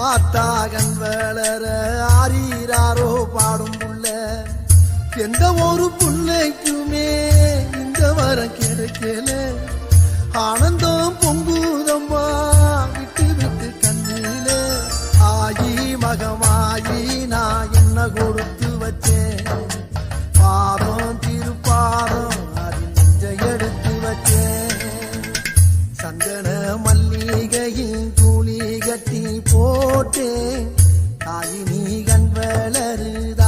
ஆத்தாகன் வளர ஆரீராரோ பாடும் புள்ள எந்த ஒரு புள்ளைக்குமே இந்த வரம் கிடைக்கல ஆனந்தம் பொங்குதம்மா விட்டு விட்டு கண்ணில ஆயி மகமாயி நான் என்ன கொடுத்து வச்சேன் பாதம் திருப்பாதம் அது நெஞ்ச எடுத்து வச்சேன் சந்தன மல்லிகையின் தூளி கட்டி போட்டேன் தாயி நீ கண் வளருத